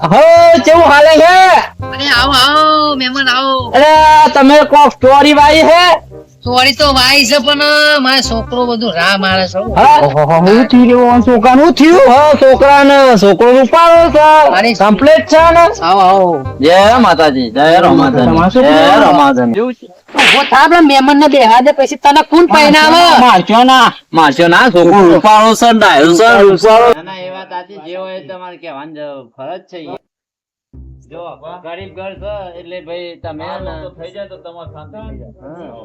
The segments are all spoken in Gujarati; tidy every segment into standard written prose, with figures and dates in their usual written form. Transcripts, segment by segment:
હો કેવું હાલે છે? અરે આવો આવો મહેમાન આવો. અરે તમે કોક સ્ટોરી વાઈ હે? સોરી તો વાઈ છે પણ મારો છોકરો બધું રા મારે છે. હું થયું છોકરાનું થયું? હા છોકરાને છોકરો ઉપાડો છે કમ્પ્લીટ છે ને? આવો આવો. જય માતાજી, જય રમાધન, જય રમાધન. ઉભો થા આપણા મહેમાન ને બેહવા દે પછી તને કોણ પહેરાવે? મારશો ના છોકરો ઉપાડો છે ડાયો છે ઉપાડો. ના એ વાત સાચી, જે હોય એ તમારે કહેવાની ફરજ છે. જો ગરીબ ઘર છે એટલે ભાઈ તમે થઈ જાય તો તમારે શાંતિ થઈ જાય.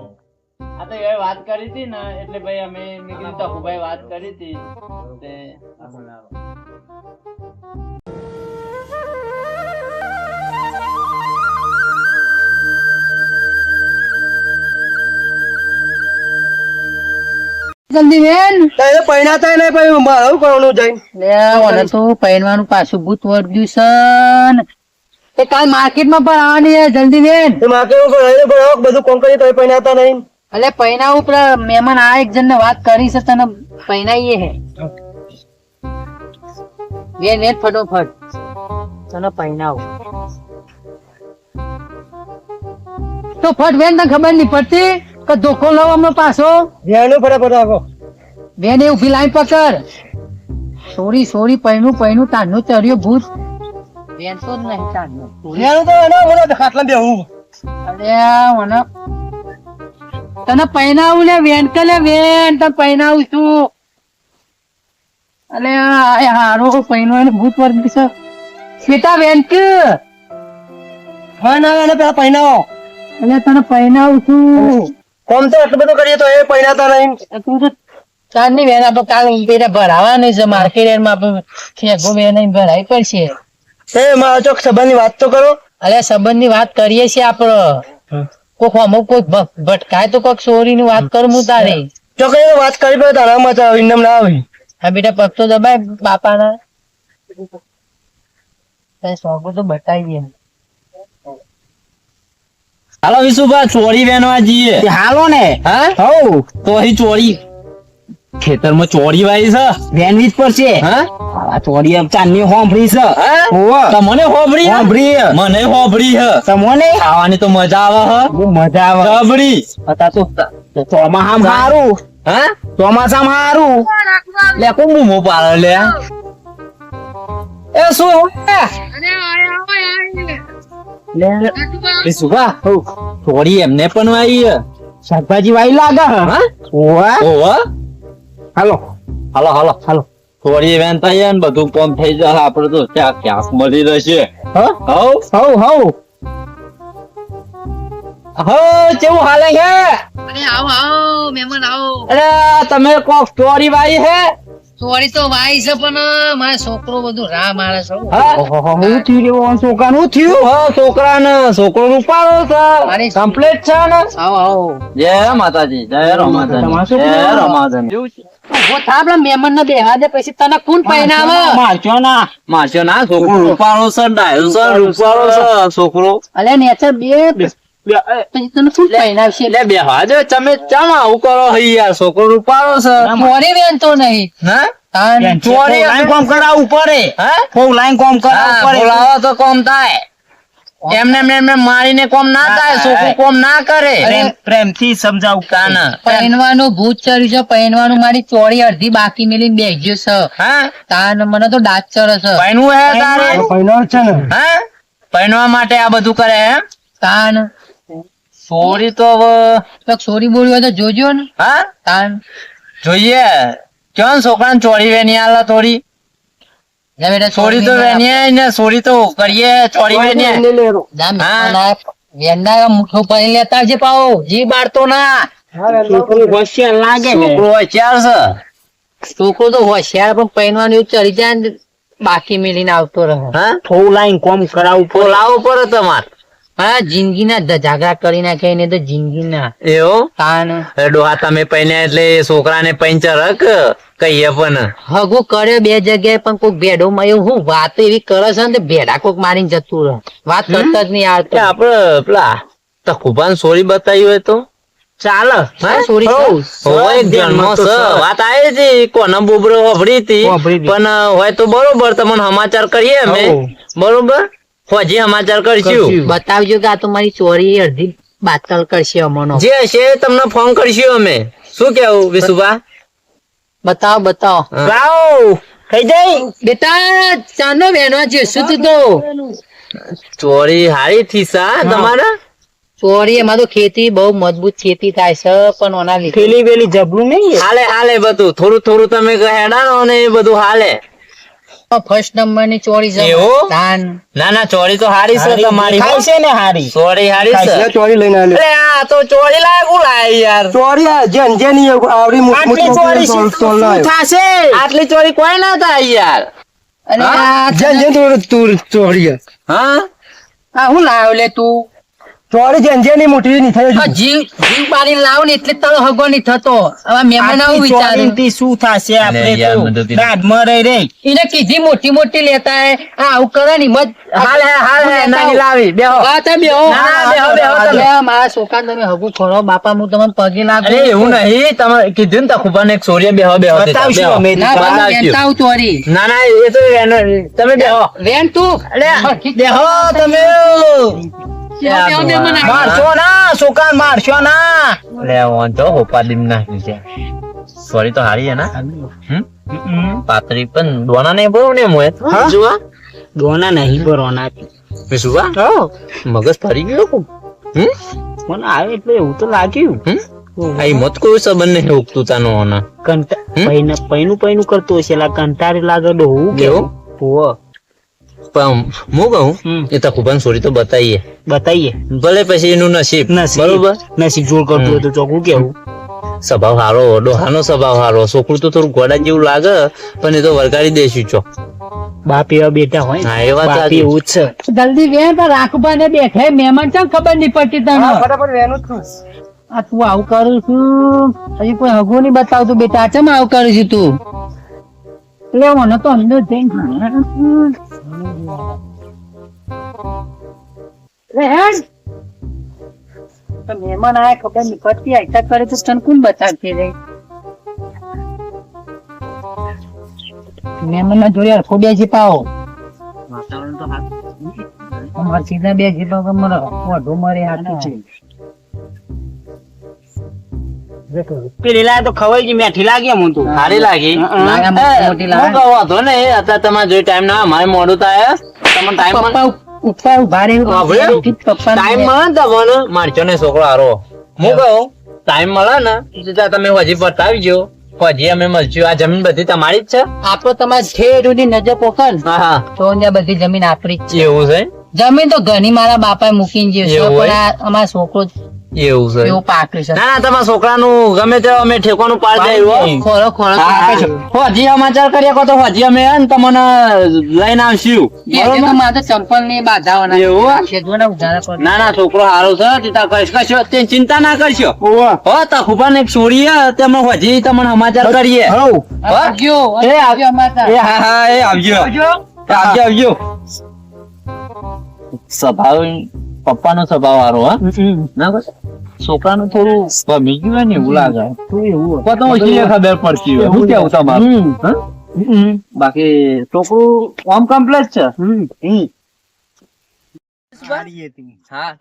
આ તો એ વાત કરી હતી ને એટલે ભાઈ અમે મેં કીધું તકુભાઈ વાત કરી હતી તે જલ્દી બેન તારે પૈણાતા નહીં ભાઈ મારું કરવાનું જઈને લે ઓને તો પહેરવાનું પાછું ભૂત વર્ગ્યું છે ને. એ કાલ માર્કેટ માં પણ આવવાની છે જલ્દી બેન. તે માકે હું ભણાવી ભણાવો બધું કોમ કરી તો પૈણાતા નહીં. અલે પહેનાવું પેલા મહેમાન આ એક જણ ને વાત કરી છે તને પહેનાઈએ હે વેન વેન ફટોફટ તને પહેનાવું તો ફટ વેન તને ખબર નહીં પડતી કે ધોકો લાવ અમે પાછો ધ્યાન ફટાફટ રાખો. વેન એ ઉભી લાઈન પકડ. સોરી સોરી પહેનું તારનું ચડ્યો ભૂત વેન તો જ નહીં તારનું. ધ્યાન તો એનો મને ખાટલા બેહું. અરે મને તને પહેનાવું લે વેન કે લે વેન તને પહેનાવું છું. અલે આ હારો પહેનો એને ભૂત વર્ગ છે બેટા વેન કે હા ના એને પેલા પૈણાવો. અલે તને પહેનાવું છું. કોમ તો એટલું બધું કરીએ તો એ પૈણાતા નહીં. તું તો ચાર ની વેન આપણે કાલ પેલા ભરાવા નહીં છે માર્કેટ માં આપણે ખેગો વેન ભરાઈ પડશે. તે મારા ચોક સંબંધની વાત તો કરો. અલે સંબંધ ની વાત કરીએ છીએ આપડે કોક અમુક કોઈક ભટકાય તો કોઈક ચોરી ની વાત કરું હું તારે. જો કઈ વાત કરી પડે તારામાં તો ઇન્દમ ના આવી. હા બેટા પગ તો દબાય બાપાના શોખ તો બતાવીએ. હાલો વિશુભા ચોરી વેનવા જઈએ. હાલો ને. હા હઉ તો અહીં ચોરી ખેતરમાં ચોરી વાળી છે વેનવી જ પડશે. હા આ ચોરી ચાંદની હોંભળી છે. હા તમને હોભરી હોંભળી. મને હોભરી હ તમને ખાવાની તો મજા આવે હ બહુ મજા આવે. જબરી. અત્યારે તો ચોમાસામાં સારું. હા ચોમાસામાં સારું. લે કોણ બૂમો પાડે લે એ શું વિશુભા ચોરી એમને પણ વાઈ હ શાકભાજી વાઈ લાગે. હા ઓવા ઓહો હાલો હાલો હાલો હાલો ચોરી વેન થાય ને બધું કોમ થઈ જશે આપડે તો ત્યાં ક્યાંક મળી રહેશે. હો હવ હઉ હઉ હો કેવું હાલે છે? અરે આવો આવો મહેમાન આવો. અરે તમે કોક સ્ટોરી વાઈ હે? સોરી તો વાઈ છે પણ મારો છોકરો બધું રા મારે છે. હું થયું છોકરાનું થયું. હા છોકરાને છોકરો ઉપાડો છે કમ્પ્લીટ છે ને? આવો આવો. જય માતાજી, જય રમાધન, જય રમાધન. ઉભો થા આપણા મહેમાન ને બેહવા દે પછી તને કોણ પહેરાવે? મારશો ના છોકરો ઉપાડો છે ડાયો છે ઉપાડો છે છોકરો. અલે નેચર બે પછી તને કોણ પહેરાવશે? એટલે બેહવા દે તમે ચમ આવું કરો હઈ યાર છોકરો ઉપાડો છે. મોરી વેન તો નહીં. હા ચોરી લાઈન કોમ કરાવવું પડે. હા ફોન લાઈન કોમ કરાવવું પડે. બોલાવો તો કોમ થાય એમને એમને મારીને કોમ ના થાય છોકરું કોમ ના કરે. પ્રેમથી સમજાવું કાન પહેરવાનું ભૂત ચડ્યું છે પહેરવાનું મારી ચોરી અડધી બાકી મેલીને બેસ્યો છે. હા તાન મને તો દાંત ચડે છે. પૈણું હે તારે પહેલો છે ને. હા પૈણવા માટે આ બધું કરે એમ? તાન ચોરી તો હવે તો ચોરી બોલી હોય તો જોજો ને. હા તાન જોઈએ ક્યાં છોકરાને ચોરી વેની આલા થોડી જા બેટા ચોરી તો વેની ને ચોરી તો કરીએ ચોરી વેની. વેનના મુઠ્ઠો પડી લેતા છે પાઓ જી બાળતો ના. છોકરું હોશિયાર લાગે ને. છોકરો હોશિયાર છે. છોકરો તો હોશિયાર પણ પહેરવાનું એવું ચડી જાય ને બાકી મેલીને આવતો રહે. હા ફોન લાઈન કોમ કરાવવું પડે. બોલાવો પડે તમારે. હા જિંદગીના ઝઘડા કરી નાખે ને તો જિંદગીના એવું તાન ડોહા તમે પૈને એટલે છોકરાને પંચર હક કહીએ પણ હગો કર્યો બે જગ્યાએ પણ કોઈક ભેડો માં હું વાત એવી કરે છે ને ભેડા કોઈક મારીને જતું રહે વાત કરતા જ નહીં આવતો. આપડે પેલા તકુભાન સોરી બતાવી હોય તો ચાલે સોરી હોય જન્મ છે. વાત આવી હતી કોના બોબરો વાપરી હતી પણ હોય તો બરોબર તમને સમાચાર કરીએ અમે બરોબર ફોજી સમાચાર કરશું બતાવજો કે આ તો મારી ચોરી અડધી બાતલ કરશે અમનો જે હશે તમને ફોન કરશું અમે શું કેવું વિશુભા બતાવો લાવો થઈ જાય બેટા ચાનો બેનો જશું તું તો ચોરી હારી થી સા તમારા ચોરી એમાં તો ખેતી બહુ મજબૂત ખેતી થાય છે પણ ઓના લીધે પેલી વેલી જબરું નહીં હાલે બધું થોડું તમે હેડાનો ને એ બધું હાલે ફર્સ્ટ નંબર ની ચોરી છે એવું? ધાન ના ચોરી તો હારી છે તમારી ખાય છે ને હારી ચોરી હારી છે ચોરી લઈને આવ્યો અરે આ તો ચોરી લાગુ લાય યાર ચોરી આ જેની આવડી મોટી ચોરી શું થશે આટલી ચોરી કોઈ ના થાય યાર અને આ જેન ચોરી હા હું લાવ્યો લે તું ચોરી જેની મોટી નહીં થઈ આ જીવ બારી લાવ ને એટલે તારો હગો નહીં થતો હવે મહેમાન આવું વિચારે શું થશે આપણે યાર, મને તો કીધું. દાઢમાં રહી રહી એને કીધી મોટી લેતા હે આ આવું કરે ને મત હાલ નાની લાવી બેહો હા તમે બેહો ના, બેહો તમે. અરે, મારા છોકરા તમે હગું ખોરો બાપા હું તમને પગે લાગુ અરે એવું નહીં તમે કીધું ને તખુબા ને એક સોરીએ બેહો બતાવશું અમે. ના બાબા બતાવશું. કેતા આવું ચોરી ના એ તો તમે બેહો વેન તું બેહો તમે બેહો, મહેમાન આવ્યા. મારશો ના છોકરા મારશો ના લે વાંધો હોપાડીમ નાખી છે સોરી તો હારી હે ના પાતરી પણ દોના નહીં બહુ ને મોય હા? જોવા દોના નહીં બરોના વિશુભા મગજ ફરી ગયો મને આવે એટલે એવું તો લાગ્યું આ મત કોઈ સંબંધ નહીં ઉગતું તાનો હોના પૈનું કરતો હશે લા કંટાળી લાગે ડોહું કેવું? હોવ પણ હું કહું એ તખુબાન સોરી તો બતાવીએ બતાઈએ ભલે પછી એનું નસીબ બરોબર નસીબ જોડ કરતું હોય તો ચોખ્ખું કેવું સ્વભાવ હારો ડોહાનો સ્વભાવ હારો છોકરું તો થોડું ગોડા જેવું લાગે પણ એ તો વરગાડી દેશું ચો બાપ એવા બેટા હોય ને, હા, એ વાત બાપ સાચી. એવું જ છે જલ્દી વેન પર રાખવા ને બેઠે મહેમાન ચાલ ખબર નહીં પડતી તને ફટાફટ વેનું છું આ તું આવું કરું છું હજી કોઈ હગું નહીં બતાવતું બેટા ચમ આવું કરું છું તું લે મને તો અંદર જઈને લે હેડ. તો મહેમાન આયા ખબર નહીં પડતી આયતા કરે તો તને કોણ બતાવતી રે મહેમાન ના જોડે હરખો બે જીપાવો અમારે સીધા બે જીપાવ મારે વધુ મરે હાથું છે પેલી લાય તો ખવાઈ ગઈ મેઠી લાગી હું તો સારી લાગી લાગે મોટી લાગે. હું કહું વાંધો ને અત્યારે તમારે જોઈ ટાઈમ ના અમારે મોડું થાય તમને ટાઈમ પપ્પા ઉપર ઉભા રહે વાપર્યો? પપ્પા ટાઈમ મળે ને તમને મારચો ને છોકરો હારો હું કહું ટાઈમ મળે ને તો ત્યાં તમે હજી બતાવીજો હજી અમે મળશું આ જમીન બધી તમારી જ છે આપડો તમારે ઠેર ની નજર પોકન હા તો ત્યાં બધી જમીન આપડી જ છે એવું છે જમીન તો ઘણી મારા બાપા મૂકીને જે છે એવું પણ હોય? આ અમારો છોકરો એવું છે એવું પાક્યું છે ના તમારા છોકરાનું ગમે તે અમે ઠેકોનું પાડ જાય ખોરો ખોરો હજી સમાચાર કરીએ કહો તો હજી અમે હે ને તમને લઈને આવશું તો મારે ચંપલ ની બાધાવાના એવું? છે જો ને ઉધારા પર ના છોકરો સારો છે તીતા કશો તે ચિંતા ના કરશો હો તખુબા ને એક છોડીએ તમે હજી તમને સમાચાર કરીએ આવજો એ આવજો અમારા એ હા એ આવજો સ્વભાવ પપ્પાનો સ્વભાવ સારો હા ના બસ છોકરાનું થોડું ગમી ગયું હોય ને એવું લાગે તો ઓછી ખબર પડતી હોય શું કેવું તમારું હા? બાકી છોકરું ઓમ કમ્પ્લેટ છે હા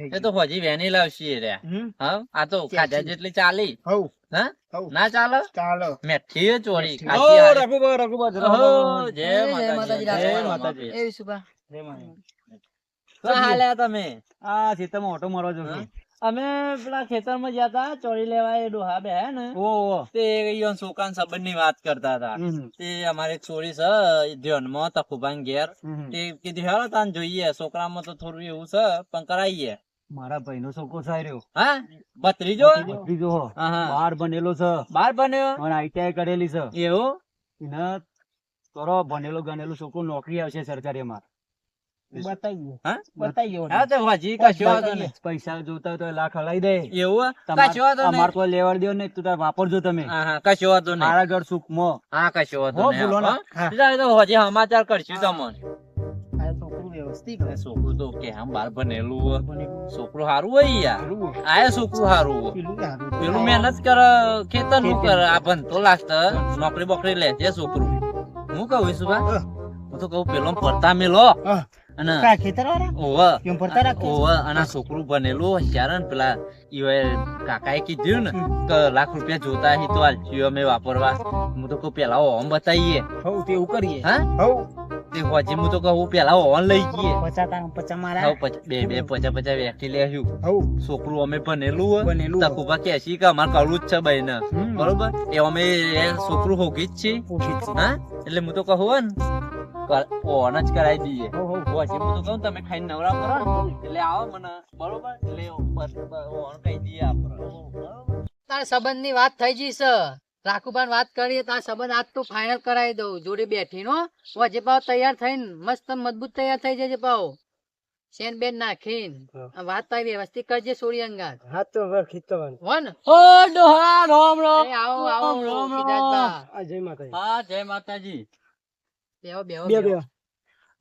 એ તો હજી વેની લાવશી રે હા આ તો ખાધા જેટલી ચાલી હા ના ચાલો મેઠી ચોરી ખાધી ઓહો, જય માતાજી જય માતાજી એ સુભા શું હાલ્યા તમે આ ખેતરમાં ઓટો મારવા જો અમે પેલા ખેતરમાં ગયા તા ચોરી લેવા એ ડોહા બે હે ને તે ઈયોન સુકાન સંબંધ ની વાત કરતા હતા તે અમારે એક ચોરી છે ધ્યાનમાં તખુબાન ઘેર તે કીધું હેલો તાન જોઈએ છોકરામાં તો થોડું એવું છે પણ કરાઈએ મારા ભાઈ નો છોકરો સાર્યો હા બત્રીજો બીજો હા હા બાર બનેલો છે બાર બન્યો અને આઈટીઆઈ કરેલી છે એવું એને કરો ભણેલો ગણેલો છોકરો નોકરી આવશે સરકારી માં હા તો હજી કશો વાંધો નહીં. પૈસા જોતા હોય તો લાખ હલાઈ દે એવું કશો વાંધો નહીં. અમાર કોઈ લેવડ દેવ નહીં તું તાર વાપરજો તમે હા હા કશો વાંધો નહીં. મારા ઘર સુખ માં હા કશો વાંધો હો, નહીં. બોલો ને. હા. બીજા તો હજી સમાચાર કરશું તમને છોકરું વ્યવસ્થિત અરે છોકરું તો કે આમ બાર ભણેલું હોય. છોકરું હારું હોય યાર. આયા છોકરું હારું હોય. પેલું મહેનત કરે, ખેતર નું કરે, આ ભણતો લાગતો નોકરી બોકરી લે છે છોકરું. હું કહું છું બા, હું તો કહું પેલો પડતા મેલો અને ખેતર વાળા ઓવે કેમ પડતા રાખે? ઓવે અને આ છોકરું બનેલું હોશિયાર ને પેલા કાકાએ કીધું ને કે લાખ રૂપિયા જોતા હી તો આલજો અમે વાપરવા. હું તો કહું પેલા ઓમ બતાવીએ. હવ તેવું કરીએ. હા હવ તે હોજી હું તો કહું પેલા ઓન લઈ જઈએ. પચા મારા હવે બે પચાસ વેચી લેશું. હવ છોકરું અમે ભણેલું હોય બનેલું તકુબા કેસી કે અમારે કરવું જ છે ભાઈ ને બરોબર એ અમે એ છોકરું હોગી જ છે હા એટલે હું તો કહું હોય ને ઓન જ કરાવી દઈએ. હોજી હું તો કહું તમે ખાઈને નવરા કરો ને એટલે આવો મને બરોબર એટલે ઓન કહી દઈએ આપણે. તાર સંબંધ ની વાત થઈ ગઈ છે. રાખુબાન વાત કરીએ તાર સંબંધ આજ તો ફાઇનલ કરાવી દઉં જોડે બેઠી નો જે પાવ તૈયાર થઈને મસ્ત મજબૂત તૈયાર થઈ જજે પાવ શેન બેન નાખીને વાત તારી વ્યવસ્થિત કરજે સોરી અંગાત. હા તો વન ઓ ડોહા રોમ રોમ આવો આવો રોમ સિદ્ધાર્થબા. જય માતાજી. હા જય માતાજી. બેહો બેહો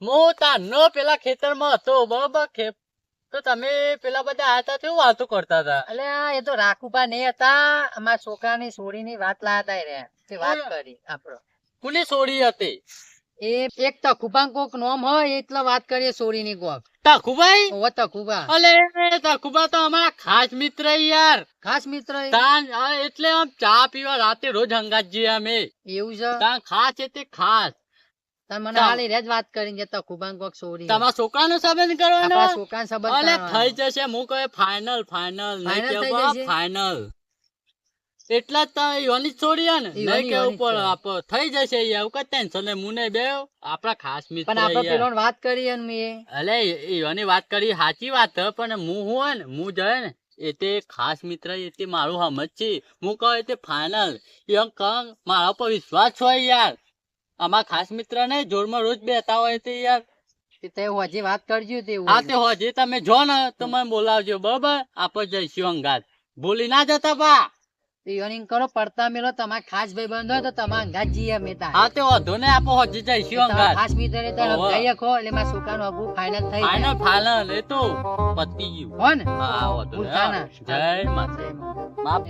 હું તારનો પેલા ખેતરમાં હતો બરોબર તો તમે પેલા બધા આયા હતા વાતો કરતા હતા. એટલે એ તો રાખુબા નહીં હતા અમારા છોકરાની સોરીની વાત લાયા હતા તે વાત કરી આપડે. કોની સોરી હતી? એ એક તખુબા કોક નામ હોય એટલે વાત કરીએ સોરીની કોક. તખુભાઈ? ઓ તખુબા. અલે તખુબા તો અમારા ખાસ મિત્ર યાર. ખાસ મિત્ર એટલે આમ ચા પીવા રાતે રોજ હંગાત જઈએ અમે. એવું છે? ખાસ એટલે ખાસ. મને હાલી રેજ વાત કરીને જતા ખુબાન કોક સોરી. તમારા છોકરાનો સંબંધ કરવાનો? આપણા છોકરાનો સંબંધ અલે થઈ જશે. હું કહે ફાઇનલ ફાઇનલ એટલા જ યોની છોડી ને નહીં કેવું પડે આપ થઈ જશે એવું કઈ ટેન્શન નહીં. મુને બે આપણા ખાસ મિત્ર પણ આપણે પેલો વાત કરી ને મે અલે યોની વાત કરી સાચી વાત પણ હું હોય ને હું જાય ને એ તે ખાસ મિત્ર એ તે મારું સમજ છે. હું કહે તે ફાઇનલ એમ કહું મારા પર વિશ્વાસ હોય યાર. અમારા ખાસ મિત્ર ને જોડમાં રોજ બેતા હોય તે યાર તે હોજી વાત કરજો તે. હા તે હોજી તમે જો ને તો મને બોલાવજો બરોબર. આપણે જઈશું અંગાત ભૂલી ના જતા બા. યોનિંગ કરો પડતા મેલો તમારા ખાસ ભાઈ બંધ હોય તો તમારા અંગાત જઈએ મેતા. હા તે વધુ ને આપણે હોજી જઈશું અંગાત. ખાસ મિત્ર ને તમે જઈએ ખો એટલે મારા છોકરાનો અબુ ફાઇનલ થઈ જાય. ફાઇનલ એ તો પતી ગયું હો ને. હા વધુ જય માતા બાપ.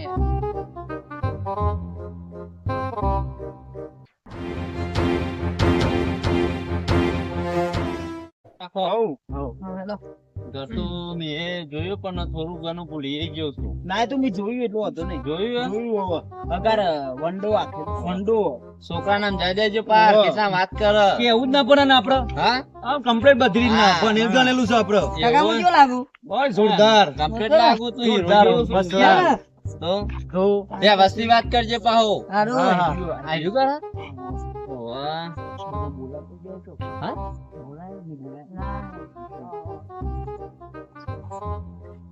જોયું પણ થોડું ઘણું ભૂલી ગયો છું. ના તો મેં જોયું એટલું હતું નહીં. જોયું અગર વંડો આખો વંડો છોકરા નામ જય દેજો પાર કેટલા વાત કરે કેવું જ ના પડે ને આપડે. હા કમ્પ્લીટ બદરી ના ભણેલું ગણેલું છે આપડે. લાગુ બહુ જોરદાર કમ્પ્લીટ લાગુ તું હીરો તો બે વસ્તી વાત કરજે પાહો. આયુ કર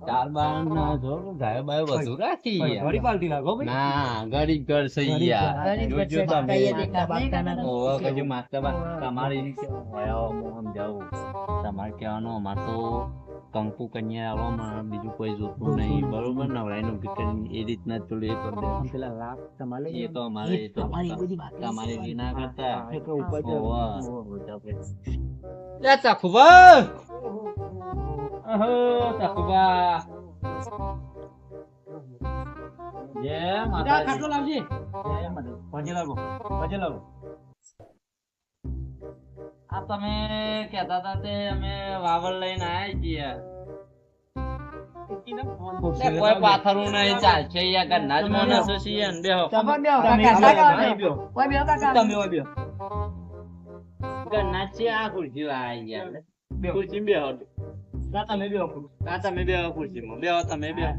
ચાર બાર ના જો ગાય બાય વધુ રાખી ઘડી પાલટી લાગો ભાઈ. ના ગરીબ ઘર છે યાર. જોજો તમે ઓવા કજુ માસ્ટર બા તમારી રીતે હોય હું સમજાવું. તમારે કહેવાનું અમાર તો કંકુ કન્યા આવો માં બીજું કોઈ જોતું નહીં બરોબર. નવરાઈ નું કરીને એ રીતના જ થોડું એ કરી દે. પેલા લાખ તમારે એ તો અમારે એ તો તમારી રી ના કરતા આ તમે કેતા હતા તે અમે વાવર લઈને આયા છીએ. કોઈ પાથરું નહીં ચાલશે યાર. ઘરના જ માણસો છીએ ને બેહો. ઘરના જ છીએ. આ ખુરશી આયા યાર. ખુરશી બેહો. તમે બેહો ખુરશીમાં બેહો. તમે બેહો.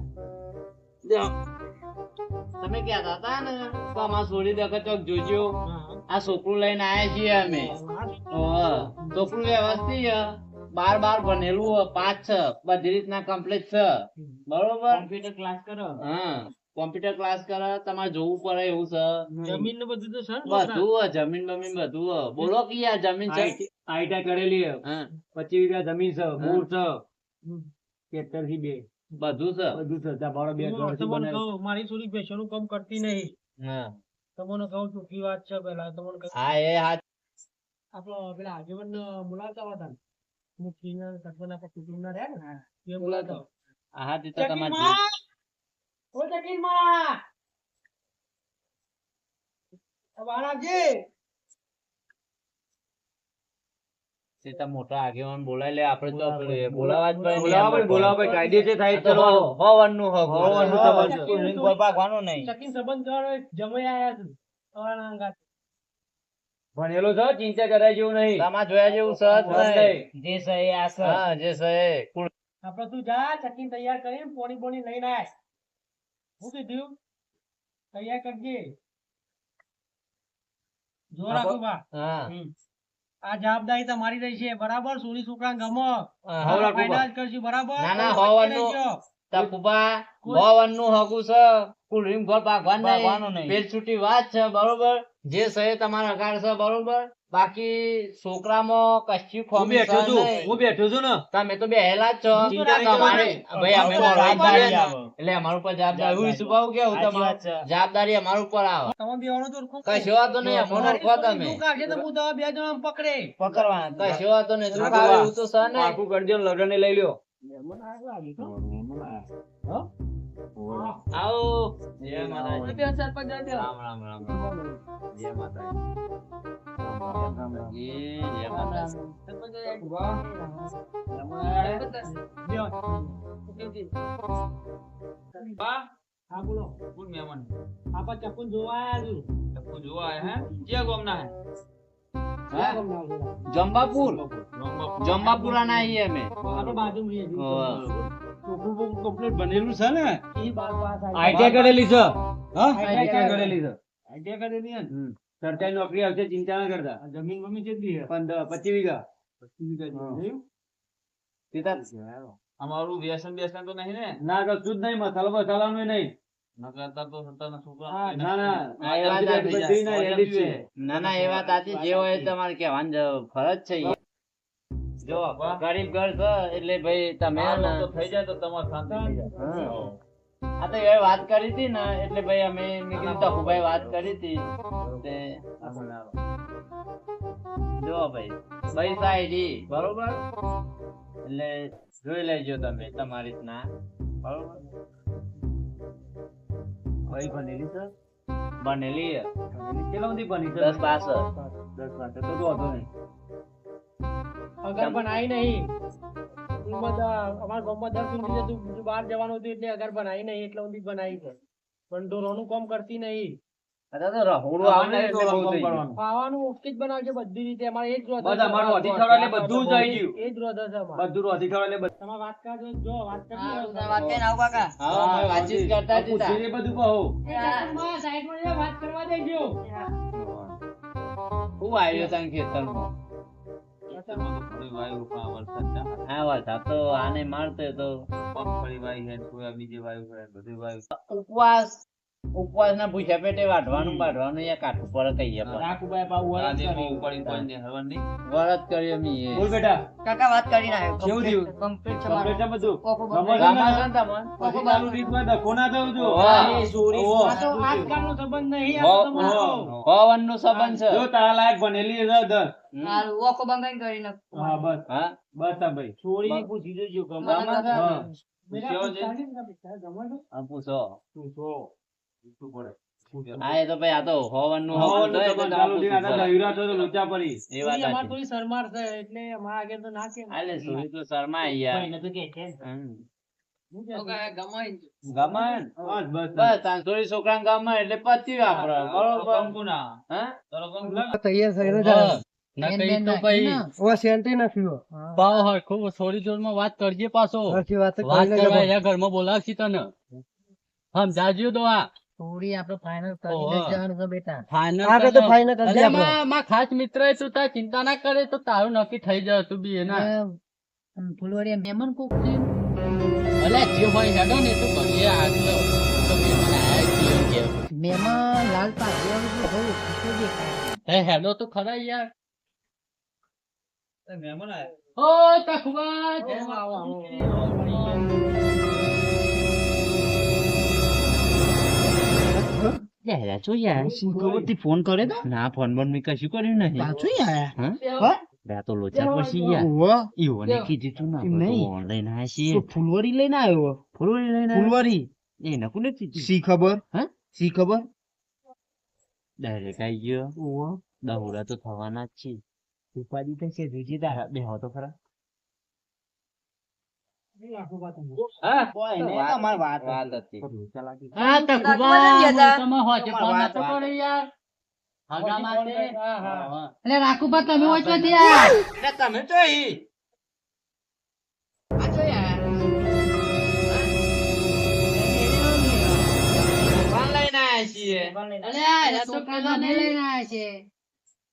તમે કહેતા હતા ને તો અમાર છોડી દેખો ચોક જોજો. આ છોકરું લઈને આયા છીએ અમે. છોકરું વ્યવસ્થિત બાર ભણેલું 5-6 બધી રીતના કમ્પ્લીટ છે બરોબર. કોમ્પ્યુટર ક્લાસ કરો. હા કોમ્પ્યુટર ક્લાસ કરો. તમારે જોવું પડે એવું છે. જમીન ને બધું તો છે બધું જમીન બમીન બધું. બોલો કે યાર જમીન છે. આઈટા કરેલી 25 વીઘા જમીન છે. બોર છે 73 થી 2 બધું છે. મારી થોડી પૈસાનું કામ કરતી નહીં. હા તમને કહું છું કી વાત છે પેલા તમને હા એ હા આપણો પેલા આગેવાન બોલાવતા હતા હા તે તો તમારે તે તો મોટા આગેવાન બોલાય લે આપણે તો પેલું બોલાવા જ પડે ને. બોલાવા ભાઈ કાયદેસર થાય આ તો હોવાનું હક. હોવાનું સંબંધ. કોઈ ring પર ભાગવાનું નહીં. ભણેલો છે ચિંતા કરાય જેવું નહીં. તમારે જોયા જેવું સહજ બસ નહીં. જે સહે આ સહ. હા જે સહે કુલ. આપડે તું જા ચકીને તૈયાર કરીને પોણી પોણી લઈને આય હું કીધું તૈયાર કરજે જો રાખો બા હા આ જવાબદારી તમારી રહી છે બરાબર સોરી છોકરા ગમો હા, રાખો બા. ફાઇનલ કરશું બરાબર ના, ના, હોવાનું. તપુબા હોવાનું હકું છે. કુલ ring પર ભાગવાનું નહીં. પેલ છૂટી વાત છે બરોબર. જે સહે તમારા અગાડ છે બરોબર. બાકી છોકરામાં કશી હું ખોમી બેઠો છે છું નહીં. હું બેઠો છું ને. તમે તો બેહેલા જ છો. ચિંતા નહીં તમારે કરવાની. ભાઈ અમે જવાબદારી જવાબદારી આવે. એટલે અમારું પર જવાબદારી હું સુભાવ કેવું તમારું જવાબદારી અમારું ઉપર આવે. તમે બેવાનો તો કશો વાંધો નહીં અમને ઓળખો તમે કાઢે તો હું તો બે જણા પકડે પકડવાના કશો વાંધો નહીં તું ખાવે એવું તો છે નહીં. પાકું કરજો ને લગન લઈ લ્યો. આવો જય માતાજી. બે સરપંચ જઈ દો. રામ રામ રામ રામ. જય માતાજી. જય માતાજી. સરપંચ જઈ દો. હા બોલો કોણ મહેમાન? આપા ચકુન જોવા આયા છું ટપુ જોવા આયા હે? ક્યાં ગામના હે? હા? જંબાપુર જંબાપુરા ના આવીએ અમે. આપણે બાજુ છોકરું બહુ complete બનેલું છે ને? એ બાર પાસ ITI કરેલી છે. હા? ITI ITI કરેલી છે. ITI કરેલી છે ને? સરકારી નોકરી આવશે ચિંતા ના કરતા. જમીન બમીન કેટલી છે 25 વીઘા. સીધા અમારું વ્યસન બેસન તો નહીં ને? ના કશું જ નહીં, મસાલો બસાલાનું નહીં. ના ના આ એ વાત સાચી. બધી ના હેલ્દી જ છે. ના ના એ વાત સાચી. જે હોય એ તમારે કહેવાની ફરજ છે યાર. જો ગરીબ ઘર છે એટલે ભાઈ તમે હે ને થઈ જાય તો તમારે શાંતિ થઈ જાય. હા. આ તો એ વાત કરી હતી ને એટલે ભાઈ અમે મેં કીધું તકુભાઈ વાત કરી હતી તે જો ભાઈ પૈસા આઈડી બરોબર એટલે જોઈ લેજો તમે તમારી રીતના બરોબર. ભાઈ બનેલી છે? બનેલી છે. કેટલા સુધી બની છે? 10 પાસ 10 પાસે તો વાંધો નહીં. અગર બનાવી નહીં તું બધા અમારા ગામમાં 10 સુધી જતું બીજું બહાર જવાનું હતું એટલે અગર બનાવી નહીં એટલે સુધી બનાવી છે પણ ઢોરોનું કામ કરતી નહીં અરે તો રહોડું આવે ને એટલે બહુ થઈ ગયું. ખાવાનું ઓકે જ બનાવજો બધી રીતે અમારે એ જ રોધ બસ અમારું અઢી ખવડાવે એટલે બધું જ આવી ગયું. એ જ રોધ છે અમારે બધું રોધી ખવડાવે એટલે બધું. તમે વાત કરજો જો વાત કરજો હા અમે વાતચીત કરતા જ હતા. પૂછીને બધું કહો. સાઈડમાં જો વાત કરવા દેજો ખૂબ આવ્યો તને ખેતરમાં. હા વરસાદ તો આને મારતો તો ઉપવાસ ના ભૂખ્યા પેટે વાઢવાનું યા કાઠું પર કહીએ પણ. રાખુભાઈ પાઉ વરત કર્યો અમે એ. બોલ બેટા કાકા વાત કરી ના કેવું થયું? કમ્પ્લીટ છે કમ્પ્લીટ છે બધું? ઓકો ગમે છે ગામમાં ને? છે ને તમને? પછી તારું રીતમાં ધક્કો ના થવું જો. વાહ. ઓહો. આ તો આજકાલનો સંબંધ નહીં આ તો તમારો પવનનો સંબંધ છે. જો તારા લાયક બનેલી છે ધર. હારું ઓકો બંગાઈ કરી નાખ હા બસ હા બસ આ ભાઈ. છોડીને પૂછી જોજો ગામમાં છે? હા. બેટા કેવો છે? ગમવાનું આ પૂછો. શું પડે? હા એ તો ભાઈ આ તો હવનનું હા, હવન તો થાય તમારે એટલે ચાલુ આ દિન આ તો પૂછવું દહીરા તો લોચા પડી. પડે. એ વાત અમારે સાચી. થોડી શરમાર છે એટલે અમારા આગળ તો ના કે આલે સોરી તો શરમાય યાર. ભાઈને તો કે છે હમ. હું કે ગમાય. બસ બસ બસ તાન સોરી છોકરાને ગમાય એટલે પત્યું આપડે બરોબર. હા? તૈયાર થઈને હા. ના કઈ તો ભાઈ ઓ સેન્ટી નથી ભાવ હરખો થોડી જોરમાં વાત કરજે પાછો. સાચી વાત વાત કરવા અહીંયા ઘરમાં બોલાવશી તને. સમજાવજો તો આ થોડી આપણે ફાઇનલ કરી ઓહો. જવાનું છે બેટા ફાઇનલ આગળ તો final કરી દે આપણે. માં ખાસ મિત્ર છે, તું તાર ચિંતા ના કરે તો તારું નક્કી થઈ જાય તું બી એના ફૂલવાડિયા મહેમાન કોક છે ભલે જે હોય હેડો ને તું કરીએ આગળ તો મહેમાન આયા જ છે કે. મહેમાન લાલ પાટિયા બહુ ખુશી દેખાય હે હેડો તો ખરા યાર. મહેમાન આયા. ઓ તખવા યાર જો યાર ફોન કરે તો ના ફોન બોન મેં કશું કર્યું નહીં. પાછું આયા હા? આ તો લોચા પછી યાર ઓહો. ઈવોને કીધું તું ના એમ નહીં. ઓનલાઈન આયા છીએ તો ફુલવરી લઈને આવ્યો. ફૂલવડી લઈને ફુલવરી એ નકુને કીધું સી ખબર હે? સી ખબર ડાયરેક્ટ આવી ગયો ઓહો. દહુડા તો થવાના જ છે ઉપાધિ થશે જોજે તાર. બે હો તો ખરા કોઈ નહીં, તમારી વાત વાત હતી. હતી લોચા લાગી. હા તો ખુબા તમે હોજે ફોન ના તો કરો યાર હગા માટે એટલે રાખુબા તમે હોય ચોથી યાર તમે તો ઈ કોણ લઈને આયા છીએ અલે આ તો પેલા નહીં લઈને આયા છે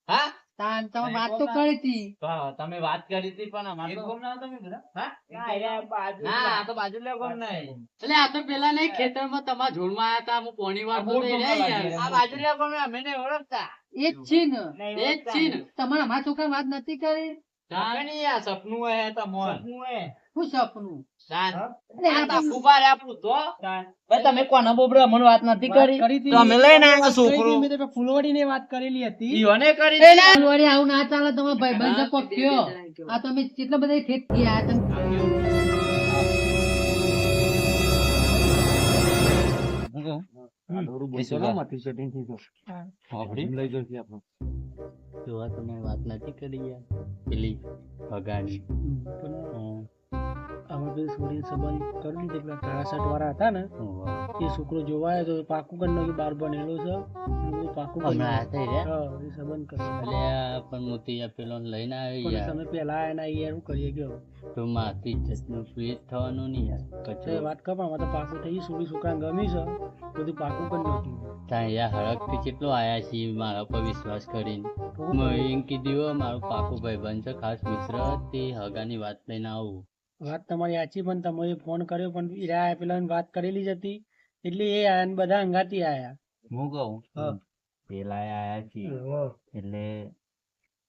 હા તાન તમે વાત તો કરી હતી તો તમે વાત કરી હતી પણ અમારે તો તમે બધા હા ના આ તો બાજુ લે કોમ નહીં એટલે આ તો પેલા નહીં ખેતરમાં તમારા ઝોડમાં આયા તા હું પોણી વાર તો યાર આ બાજુ લે કોમ અમે નહીં ઓળખતા એ જ છે ને એ જ છે ને તમારા અમારા છોકરા વાત નથી કરી તમે નહીં આ સપનું હે તમોન શું સપનું શાંત એટલે આ તો ઉભા રે આપણું તો ભાઈ તમે કોના બોબરા મને વાત નથી કરી હતી. તો અમે લઈને આવ્યા છોકરો મેં તો ફુલવરી ની વાત કરેલી હતી. ઈઓને કરી ફુલવારી આવું ના ચાલે તમારો ભાઈબંધ છે પક્યો આ તમે કેટલા બધા ખેત ગયા તમે જોવા તમે વાત નથી કરી યાર પેલી ભગાની અમે પેલી છોરી સંબંધ કરી લીધી. પેલા કાળા શર્ટ વાળા હતા ને એ છોકરો જોવા આવ્યો તો પાકું કરી નાખ્યું, બાર બનેલો છે એ પાકું કરી હમણાં નાખ્યું. હતા રે હા, એ સંબંધ કરી એટલે આ પણ મોતી આ પેલો લઈને આવ્યો પણ યાર તમે પેલા આયા યાર શું કરીએ ગયો તો માથી ઇજ્જતનું સ્વીટ થવાનું નહીં યાર તો એ કચરો વાત કપા માં તો પાકું થઈ ગયું. છોરી છોકરા ગમી છે બધું પાકું કરી નાખ્યું. ત્યાં યાર હળકથી કેટલો આયા છીએ મારા પર વિશ્વાસ કરીને મેં એમ કીધું હો, મારો પાકું ભાઈબંધ છે ખાસ મિત્ર તે હગાની વાત લઈને આવું વાત તમારી સાચી, પણ તમે ફોન કર્યો પણ ઈ રહ્યા પેલા વાત કરેલી જ હતી એટલે એ આયા ને બધા અંગાતી આયા. હું કહું હા. પેલા આયા છીએ એટલે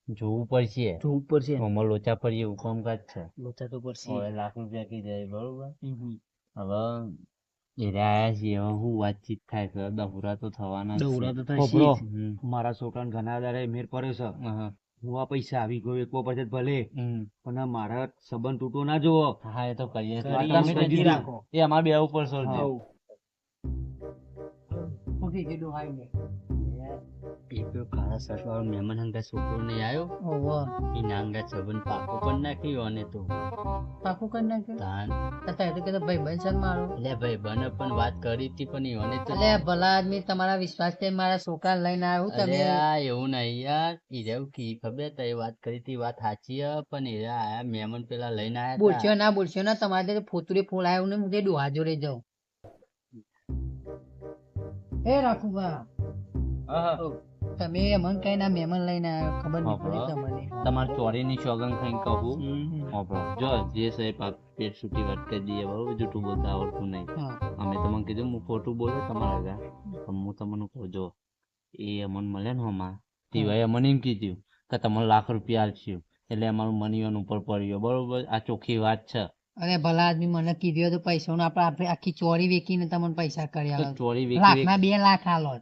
જોવું પડશે જોવું પડશે. આમાં લોચા પડીએ એવું કામકાજ છે લોચા તો પડશે. હવે લાખ રૂપિયા કી જાય બરોબર હવે એને આયા છીએ હવે હું વાતચીત થાય છે દહુરા તો થવાના જ છે. દહુરા તો થશે ખોબરો. જ. હમ. મારા છોકરાને ઘણા દાડે મેર પડ્યો છે. હા. હું આ પૈસા આવી ગયો એકવો પડશે તો ભલે, હમ. પણ આ મારા સંબંધ તૂટો ના જોવો. હા એ તો કરીએ છીએ. કરી તમે કરી કીધું. રાખો. એ અમારા બે ઉપર સોચજો. હાઉ. મૂકી દીધું હાઈ ને એક પેલો કાળા શર્ટ વાળો મહેમાન હંગા છોકરો નહીં આવ્યો ઓહો એ નાંગા સંબંધ પાકો પણ નાખ્યો અને તો પાકું કરી નાખ્યું તાન અત્યારે તો કીધું ભાઈબંધ છે ને મારો એટલે ભાઈ બને પણ વાત કરી હતી પણ ઈઓને તો એટલે ભલા આદમી તમારા વિશ્વાસ થી મારા છોકરા લઈને આવ્યું તમે અલ્યા, એવું નહીં યાર ઈ જેવું કી ખબર તે વાત કરી હતી વાત સાચી હે પણ એ આયા મહેમાન પેલા લઈને આયા બોલશો ના બોલશો ના તમારે તો ફોતુરે ફૂલ આવ્યું ને મુજે ડોહા જોડે જાઉં એ રાખુબા તમે અમને કઈ ના મહેમાન લઈને આવ્યો ખબર નહીં પડી તમને તમારે ચોરીની સોગંદ ખાઈને કહું હોભળો. જો જે સાહેબ આ પેટ છૂટી વાત કરી દઈએ બરોબર જૂઠું બોલતા આવડતું નહીં હા અમે તમને કીધું હું ખોટું બોલે તમારા આગળ પણ હું તમને કહું જો એ અમને મળે ને હમણાં તેવાય અમને એમ કીધું કે તમને લાખ રૂપિયા આલશું એટલે અમારું મની ઓન ઉપર પડ્યો બરોબર આ ચોખ્ખી વાત છે અરે ભલા આદમી મને કીધું તો પૈસા આપણે આખી ચોરી વેચીને તમને પૈસા તો કર્યા ચોરી લાખ વેચી ના 2 લાખ હાલો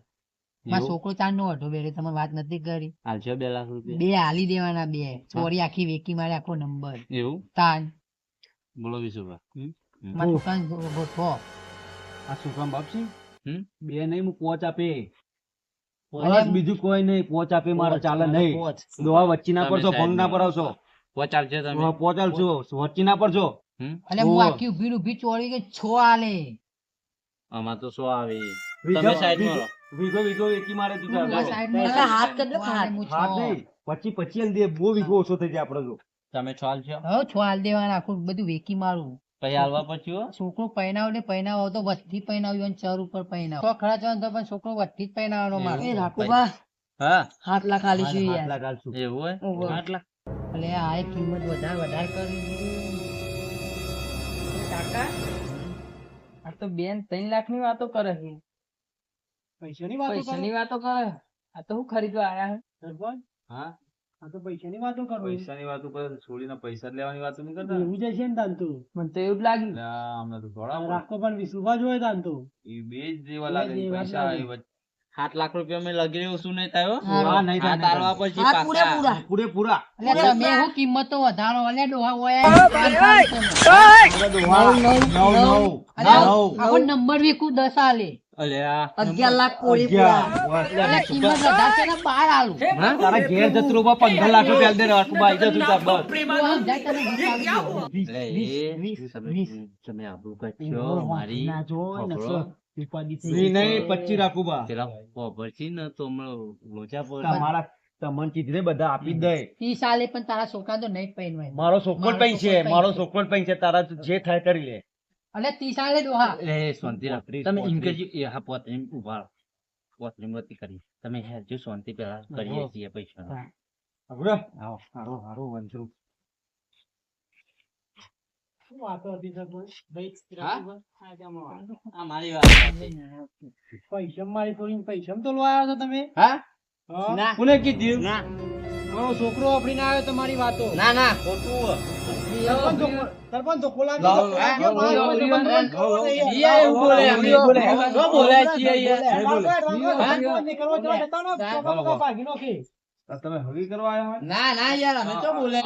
મારો એવું? છોકરો ચાર નો અઢો બેરે તમે વાત નથી કરી આલશો 2 લાખ રૂપિયા 2 હાલી દેવાના 2 ચોરી આખી વેચી મારે આખો નંબર એવું તાન બોલો વિશુભા મારા દુકાન ગોઠવો આ છોકરા બાપ છે હમ? બે નહીં હું પોચ આપે અરે બસ બીજું કોઈ નહીં પોચ આપે મારે ચાલે નહીં દોવા વચ્ચે ના પડશો ફોન ના પડાવશો પહોંચાડજો તમે પોચ આલશો વચ્ચે ના પડશો હમ? અને હું ઓહો. આખી ઉભી ચોરી કે 6 આલે આમાં તો શું આવે વીઘો- તમે સાઈડમાં રહો. વીઘો વીઘો વેચી મારે તું ચાલ. આ સાઈડમાં હાથ કેટલો હાથ નહીં 25 આલી દે બહુ વીઘો ઓછો થઈ જાય આપડે તો તમે છોલ છો હવે 6 આલ દેવાના આખું બધું વેચી મારું પછી હાલવા પછી હો? છોકરો પહેણાવ ને પહેણાવ તો વચ્ચે પહેણાવ્યો અને ચર ઉપર પહેણાવ તો ખરા છો તો પણ છોકરો વચ્ચે જ પહેણાવવાનો મારો એવું? રાખુબા હા 7 લાખ આલી છે હાથ યાર લાખ આલશું. એવું હોય ઓહો. 8 લાખ એટલે આ એક કિંમત વધારે કરી કાકા આ તો બેન 3 લાખ ની વાતો કરે છે પૈસાની વાતો કરો? પૈસાની વાતો કરે આ તો હું ખરીદવા આયા હે સરપંચ? હા આ તો પૈસાની વાતો કરો પૈસાની વાતો કરે છોડીને પૈસા જ લેવાની વાતો નહીં કરતા એવું જ છે ને તાન તું મને તો એવું જ લાગ્યું એટલે આ અમને તો થોડા રાખો પણ વિશ્વાસ હોય તાન તું એ બે જ જેવા લાગે બે જ જેવા પૈસા લાગે. એ વચ્ચે 7 લાખ રૂપિયા મેં લગી શું નહીં થયો હા, નહીં થાય, આ તારવા પછી હા, પાકા પૂરેપૂરા. પૂરેપૂરા એટલે તમે શું કિંમત તો વધારો અલ્યા ડોહા ઓય નવ આપણો નંબર વીકું 10 આલે અલ્યા 11 લાખ કોળી પૂરા એટલે કિંમત વધારે છે ને 12 આલું તારા ઘેર જતરોમાં 15 લાખ રૂપિયા દે અટુબા આઈ જા તું તાર બસ ડોહા જાય તને વીસ આલી દેવો. એટલે તમે આબરૂ કાઢશો મારી ખબરો? ઈ નહીં 25 રાખું બા પેલા ખબર છે ને તો હમણાં લોચા પર તમારા તમન કીધે બધા આપી દે 30 આલે પણ તારા છોકરા તો નહીં પહેરવાય મારો છોકરો પૈન છે મારો છોકરો પૈન છે તારા જે થાય કરી લે એટલે 30 આલે ડોહા એટલે શાંતિ રાખ તમે એમ કહેજો એ હા પોત એમ ઉભા રહો. પોત નિમતી કરી તમે હેરજો શાંતિ પેલા કરીએ છીએ પૈસા અગરો આવો હારો હારો વંશરૂ શું વાતો હતી સરપંચ? ભાઈ, હા? આ કેમ વાત? આ મારી વાત છે. પૈસા મારી થોડી પૈસા તો લો આવ્યો છો તમે હા હા? ના કોને કીધું ના મારો છોકરો વાપરીને આવ્યો તમારી વાતો ના ના સરપંચ તો ખોલા લાવો, દો. હા? કેમ મારો લાવો, છોકરો લાવો, બંધ કરો ને યાર. ઈ એવું બોલે, એમ નહીં બોલે. શું બોલે છીએ યાર? તમે હવી કરવા આવ્યા હોય ના ના યાર અમે તો બોલે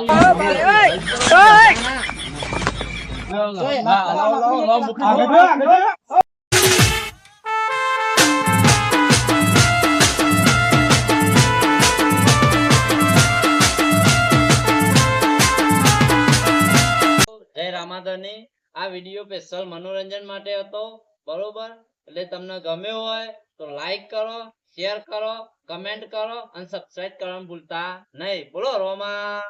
જય રામાધની આ વિડીયો સ્પેશિયલ મનોરંજન માટે હતો બરોબર એટલે તમને ગમ્યો હોય તો લાઈક કરો શેર કરો કમેન્ટ કરો અને સબસ્ક્રાઇબ કરવાનું ભૂલતા નહીં બોલો રોમા